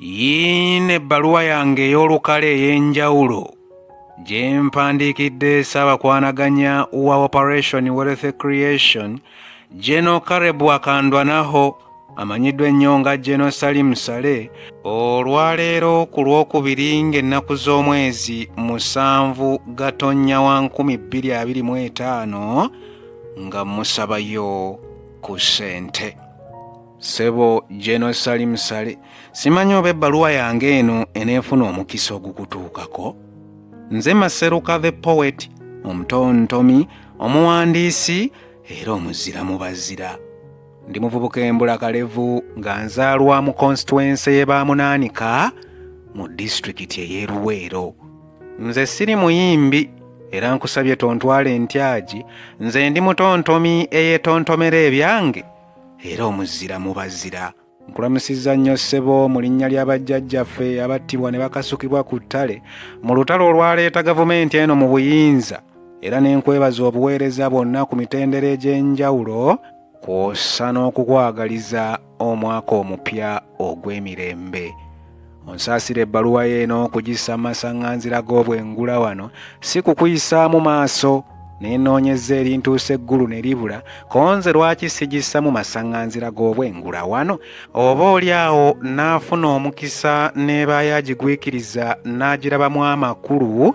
Yine ebbaluwa yange ey'olukale ey'enjawulo gye mpandiikidde Ssaabakwanaganya wa Operation Wealth Creation General Caleb Akandwanaho amanyiddwa ennyo nga General Salim Saleh olwaleero ku Lwokubiri ng'ennaku z'omwezi 7 Gatonnya 2025 nga musabayo ku ssente. Sebo General Salim Saleh, simanyi oba ebbaluwa yange eno eneefuna omukisa ogukutuukako? Nze Maseruka the Poet, omutontomi, omuwandiisi era omuzira mu bazira. Ndi muvubuka embulakalevu nga nzaalwa mu constituency y'e Bamunaanika mu disitulikiti ey'e Luweero. Nze siri muyimbi era nkusabye tontwale ntyagi, nze ndi mutontomi eyeetontomera ebyange era omuzira mu bazira. Nkulamusizza nnyo ssebo mu linnya lya bajjajjaffe abattibwa ne bakasukibwa ku ttale mu lutalo olwaleeta gavumenti eno mu buyinza, era ne nkwebaza obuweereza bwonna ku mitendera egy'enjawulo kw'ossa n'okukwagaliza omwaka omupya ogw'emirembe. Onsaasira ebbaluwa y'eno okugissa mu masaŋŋanzira g'obwengula wano, si kukuyisaamu maaso nenoonyeza erintuusa eggulu ne libula, konze lwaki sigissa mu masaŋŋanzira g'obwengula wano? Oba oli awo n'afuna omukisa n'ebaaya agigwikiriza n'agirabamu amakulu,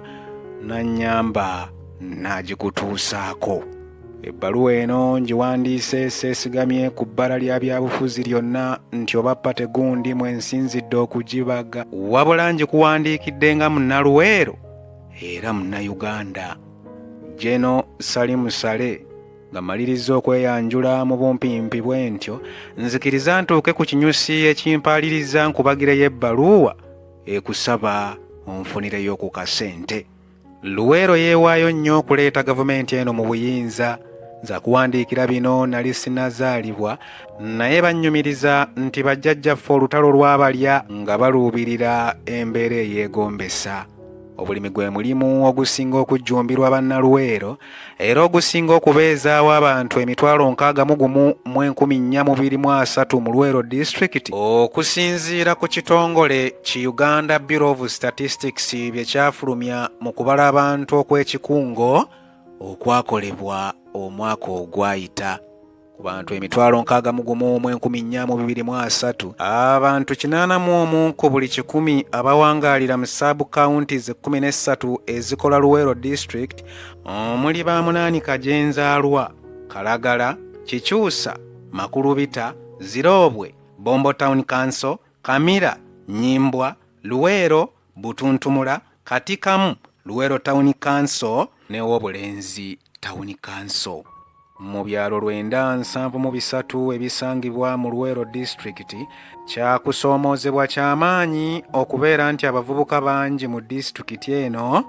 n'annyamba n'agikutuusaako. Ebbaluwa eno ngiwandiise seesigamye ku bbala lya byabufuzi lyonna nti oba pate gundi mwensinzidde okugibaga, wabula ngikuwandiikidde nga munnaluweero era munnayuganda. General Salim Saleh nga maliriza okweyanjula mu bumpimpi bwe ntyo, nzikiriza ntuuke ku kinyusi ekimpaliriza nkubagireyo ebbaluwa ekusaba onfunireyo ku kasente. Luweero yeewaayo nnyo okuleeta gavumenti eno mu buyinza. Nza kuwandiikira bino nali sinazaalibwa, naye bannyumiriza nti bajjajjaffe olutalo lw'abalya nga baluubirira embeera eyeegombesa. Obulimi gwe mulimu ogusinga okujjumbirwa bannaluweero era ogusinga okubeezaawo abantu 61,423 mu Luweero District, okusinziira ku kitongole ki Uganda Bureau of Statistics bye kyafulumya mu kubala abantu okw'ekikungo okwakolebwa omwaka ogwayita. Ku bantu 61,423, abantu 81 ku buli 100 abawangaalira mu sub-counties 13 ezikola Luweero District, omuli Bamunaanika gye nzaalwa, Kalagala, Kikyusa, Makulubita, Zirobwe, Bombo Town Council, Kamira, Nyimbwa, Luweero, Butuntumula, Katikamu, Luweero Town Council ne Obulenzi Town Council. Mu byalo 973 ebisangibwa mu Luweero District, kyakusoomoozebwa ky'amaanyi okubeera nti abavubuka bangi mu disitulikiti eno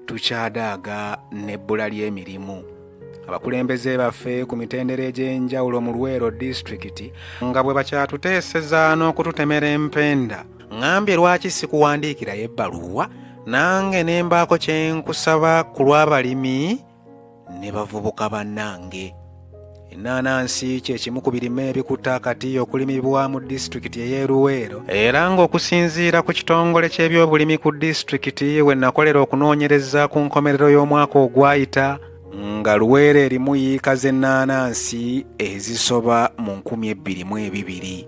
tukyadaaga n'ebbula ly'emirimu. Abakulembeze baffe ku mitendera egy'enjawulo mu Luweero District nga bwe bakyatuteeseza n'okututemera empenda, ngambye lwaki sikuwandiikirayo ebbaluwa nange ne mbaako kye nkusaba ku lw'abalimi ne bavubuka bannange. Ennaanansi kye kimu ku birime ebikuta akati okulimibwa mu disitulikiti ey'e Luweero, era ng'okusinziira ku kitongole ky'ebyobulimi ku disitulikiti we nakolera okunoonyereza ku nkomerero y'omwaka ogwayita, nga Luweero erimu yiika z'ennaanansi ezisoba mu 2,200.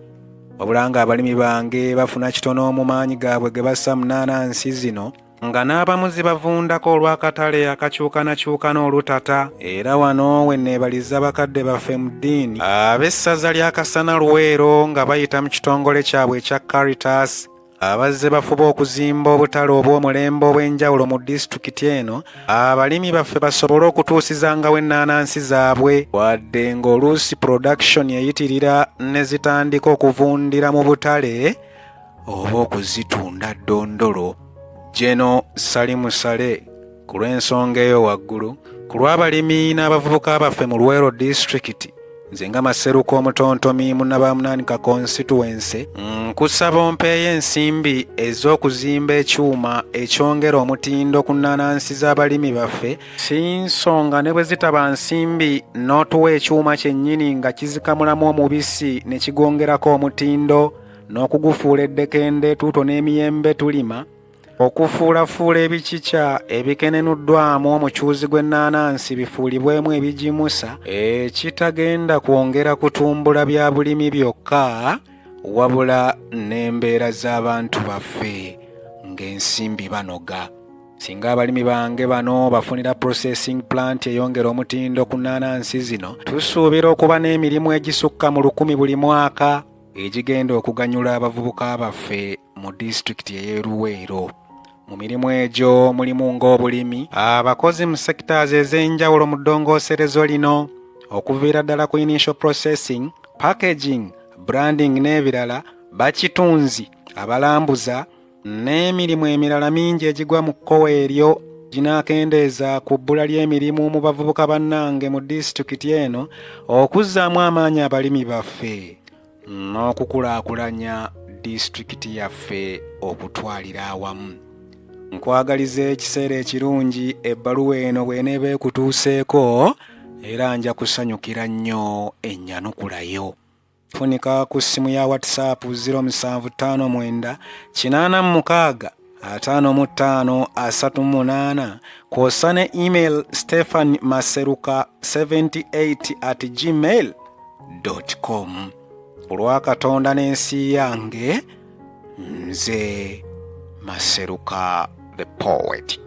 Wabula ng'abalimi bange bafuna kitono mu maanyi gaabwe ge bassa mu nnaanansi zino, nga n'abamu zibavundako olw'akatale akakyukanakyukana olutata. Era wano we neebaliza bakadde baffe mu ddiini ab'essaza lya Kasana Luweero nga bayita mu kitongole kyabwe ekya Caritas, abazze bafuba okuzimba obutale obw'omulembe obw'enjawulo mu disitulikiti eno, abalimi baffe basobole okutuusizangawo ennaanansi zaabwe, wadde ng'oluusi production eyitirira ne zitandika okuvundira mu butale oba okuzitunda ddondolo. General Salim Saleh ku lw'ensonga eyo waggulu, ku lw'abalimi n'abavubuka baffe mu Luweero District, nze nga Maseruka omutontomi munnabamunaanika constituency, nkusaba ompeeyo ensimbi ez'okuzimba ekyuma ekyongera omutindo ku nnaanansi z'abalimi baffe, si nsonga ne bwe zitaba nsimbi n'otuwa ekyuma kyennyini nga kizikamulamu omubisi ne kigongerako omutindo, n'okugufuula eddekende tuuto n'emiyembe tulima, okufuulafuula ebikikya ebikenenuddwamu omukyuzi gw'ennaanansi bifuulibwemu ebigimusa, ekitagenda kwongera kutumbula bya bulimi byokka wabula n'embeera z'abantu baffe ng'ensimbi banoga. Singa abalimi bange bano bafunira processing plant eyongera omutindo ku nnaanansi zino, tusuubira okuba n'emirimu egisukka mu 100 buli mwaka egigenda okuganyula abavubuka baffe mu disitulikiti ey'e Luweero. Mu mirimu egyo mulimu ng'obulimi, abakozi mu sectors ez'enjawulo mu ddongooserezo lino, okuviira ddala ku initial processing, packaging, branding n'ebirala, bakitunzi, abalambuza n'emirimu emirala mingi egigwa mu kkowa eryo ginaakendeeza ku bbula ly'emirimu mu bavubuka bannange mu disitulikiti eno okuzzaamu amaanyi abalimi baffe n'okukulaakulanya disitulikiti yaffe okutwalira awamu. Nkwagaliza ekiseera ekirungi ebbaluwa eno bw'eneeba ekutuuseeko era nja kusanyukira nnyo ennyanukulayo. Funika ku ssimu ya WhatsApp 0759 86 55 38 kwosa ne email stephanmaseruka78@gmail.com. Olwa Katonda n'ensi yange, nze Maseruka the Poet.